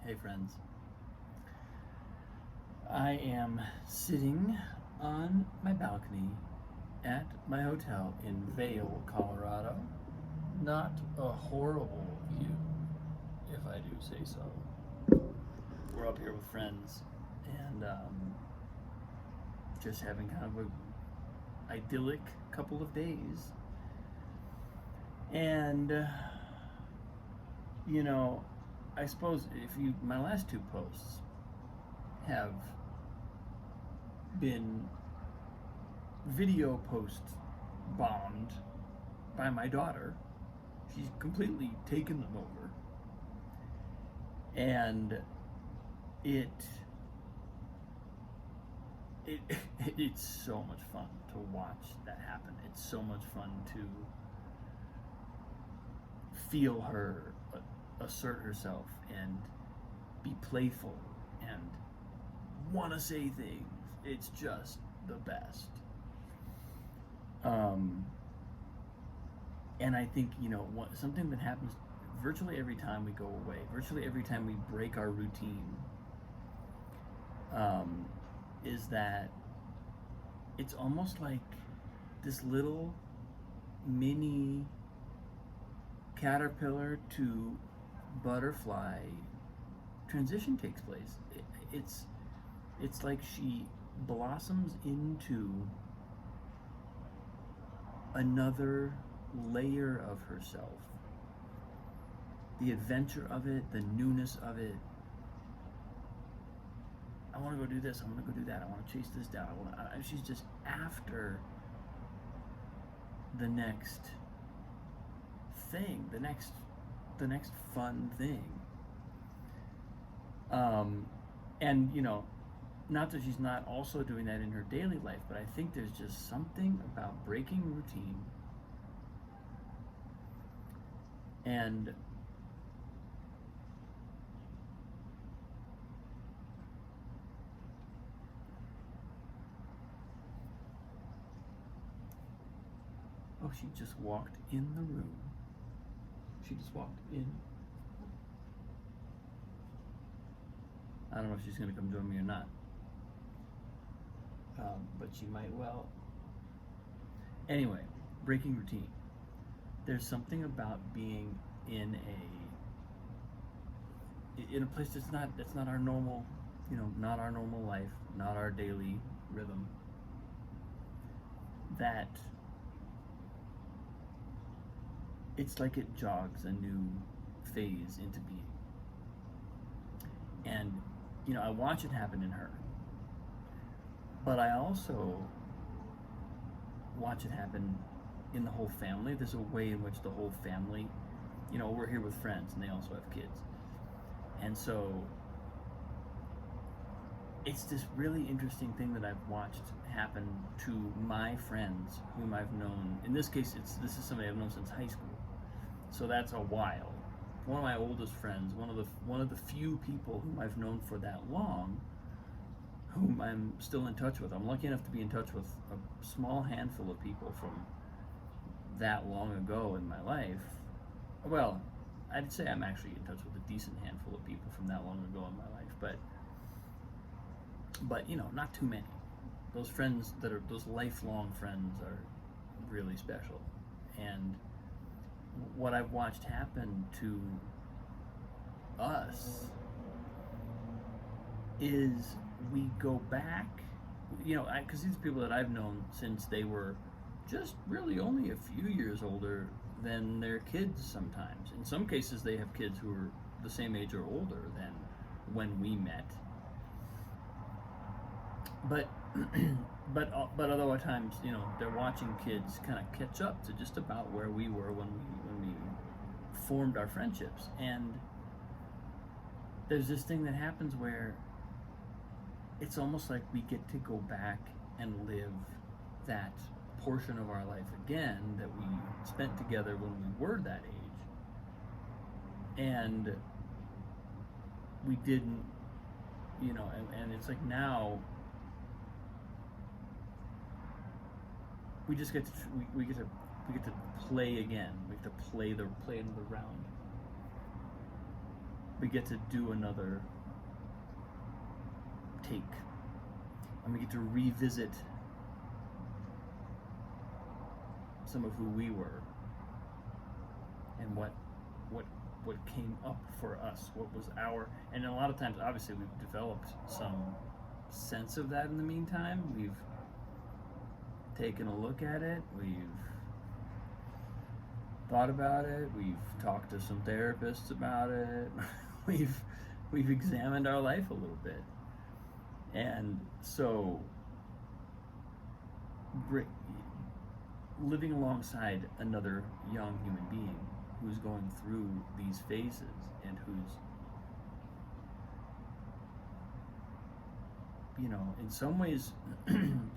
Hey friends, I am sitting on my balcony at my hotel in Vail, Colorado. Not a horrible view, if I do say so. We're up here with friends and just having kind of a idyllic couple of days. And you know, I suppose if you my last two posts have been video post bombed by my daughter. She's completely taken them over. And it it it's so much fun to watch that happen. It's so much fun to feel her assert herself and be playful and want to say things. It's just the best. And I think, something that happens virtually every time we go away, virtually every time we break our routine, is that it's almost like this little mini caterpillar to butterfly transition takes place. It's like she blossoms into another layer of herself. The adventure of it, the newness of it. I want to go do this. I want to go do that. I want to chase this down. She's just after the next thing, the next fun thing. And not that she's not also doing that in her daily life, but I think there's just something about breaking routine and oh, she just walked in the room. She just walked in. I don't know if she's going to come join me or not. But she might well. Anyway, breaking routine. There's something about being in a place that's not our normal, not our normal life, not our daily rhythm. That it's like it jogs a new phase into being. And I watch it happen in her. But I also watch it happen in the whole family. There's a way in which the whole family, we're here with friends and they also have kids. And so it's this really interesting thing that I've watched happen to my friends whom I've known. In this case, this is somebody I've known since high school. So that's a while. One of my oldest friends, one of the few people whom I've known for that long, whom I'm still in touch with. I'm lucky enough to be in touch with a small handful of people from that long ago in my life. Well, I'd say I'm actually in touch with a decent handful of people from that long ago in my life, but not too many. Those friends those lifelong friends are really special. And what I've watched happen to us is we go back, because these are people that I've known since they were just really only a few years older than their kids sometimes. In some cases, they have kids who are the same age or older than when we met. But other times, they're watching kids kind of catch up to just about where we were when we formed our friendships. And there's this thing that happens where it's almost like we get to go back and live that portion of our life again that we spent together when we were that age. And we didn't, and it's like now we just get to we get to play again. We get to play another round. we get to do another take, and we get to revisit some of who we were and what came up for us, what was our, and a lot of times obviously we've developed some sense of that in the meantime. We've taken a look at it, we've thought about it, we've talked to some therapists about it, we've examined our life a little bit. And so living alongside another young human being who's going through these phases and who's, you know, in some ways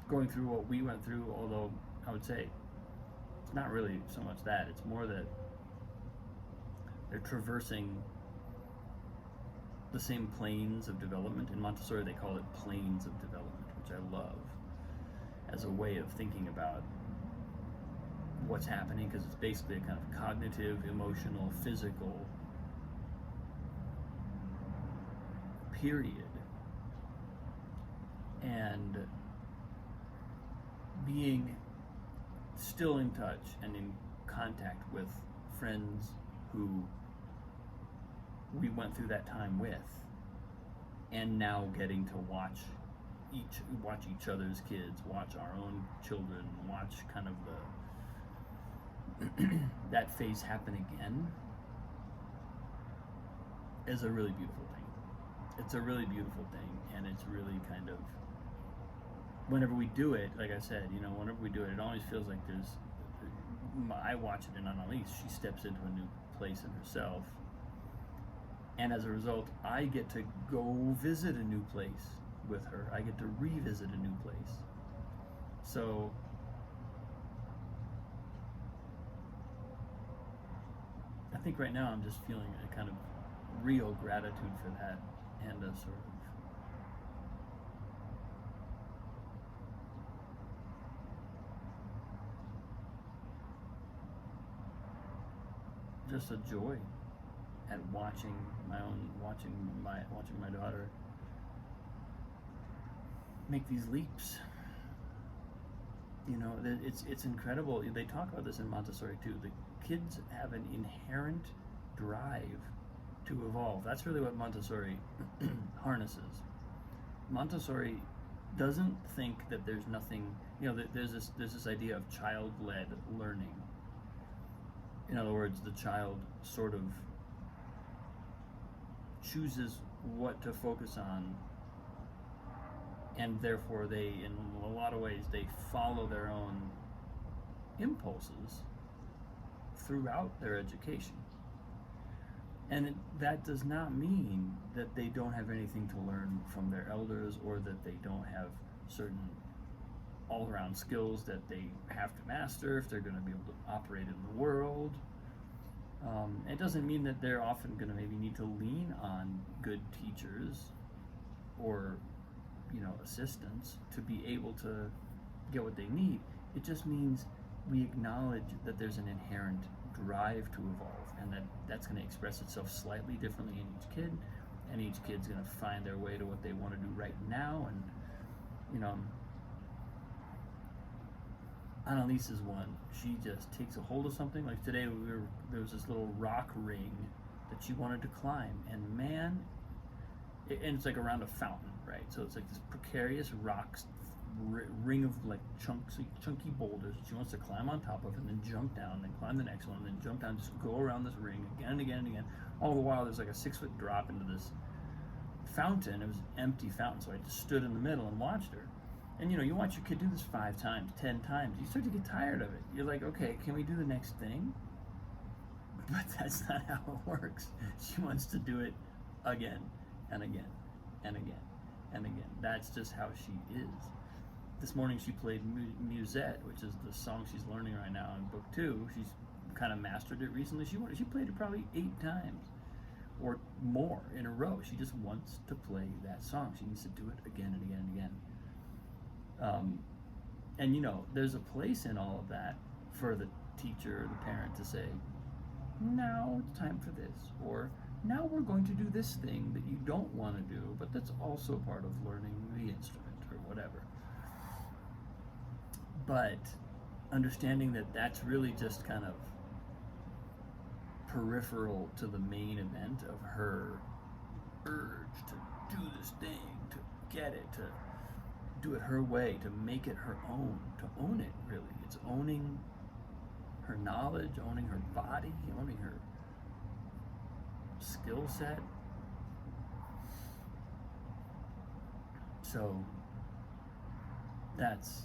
going through what we went through, although I would say it's not really so much that, it's more that they're traversing the same planes of development. In Montessori they call it planes of development, which I love as a way of thinking about what's happening, because it's basically a kind of cognitive, emotional, physical period. And being still in touch and in contact with friends who we went through that time with, and now getting to watch each other's kids, watch our own children, watch kind of that phase happen again, is a really beautiful thing. It's a really beautiful thing, and it's really kind of, whenever we do it, like I said, you know, whenever we do it, it always feels like I watch it in Annalise, she steps into a new place in herself, and as a result, I get to go visit a new place with her. I get to revisit a new place. So I think right now I'm just feeling a kind of real gratitude for that, and a sort of just a joy at watching my daughter make these leaps. You know, it's incredible. They talk about this in Montessori too. The kids have an inherent drive to evolve. That's really what Montessori harnesses. Montessori doesn't think that there's nothing, you know, there's this idea of child-led learning. In other words, the child sort of chooses what to focus on, and therefore they, in a lot of ways, they follow their own impulses throughout their education. And that does not mean that they don't have anything to learn from their elders, or that they don't have certain all-around skills that they have to master if they're going to be able to operate in the world. It doesn't mean that they're often going to maybe need to lean on good teachers or, you know, assistants to be able to get what they need. It just means we acknowledge that there's an inherent drive to evolve, and that's going to express itself slightly differently in each kid, and each kid's going to find their way to what they want to do right now. And, you know, Annalise is one. She just takes a hold of something. Like today, there was this little rock ring that she wanted to climb, and man, and it's like around a fountain, right? So it's like this precarious rock ring of like chunky boulders that she wants to climb on top of, and then jump down, and then climb the next one, and then jump down, just go around this ring again and again and again. All the while, there's like a 6-foot drop into this fountain. It was an empty fountain, so I just stood in the middle and watched her. And you know, you watch your kid do this 5 times, 10 times, you start to get tired of it. You're like, okay, can we do the next thing? But that's not how it works. She wants to do it again and again and again and again. That's just how she is. This morning she played Musette, which is the song she's learning right now in book 2. She's kind of mastered it recently. She played it probably 8 times or more in a row. She just wants to play that song. She needs to do it again and again and again. And you know, there's a place in all of that for the teacher or the parent to say, now it's time for this, or now we're going to do this thing that you don't want to do, but that's also part of learning the instrument or whatever. But understanding that that's really just kind of peripheral to the main event of her urge to do this thing, to get it, to do it her way, to make it her own, to own it really. It's owning her knowledge, owning her body, owning her skill set. So that's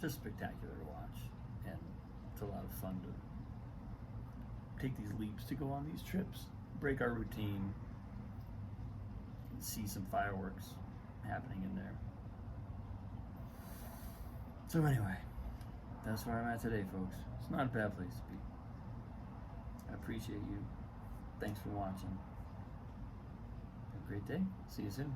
just spectacular to watch, and it's a lot of fun to take these leaps, to go on these trips, break our routine, and see some fireworks happening in there. So anyway, that's where I'm at today, folks. It's not a bad place to be. I appreciate you. Thanks for watching. Have a great day. See you soon.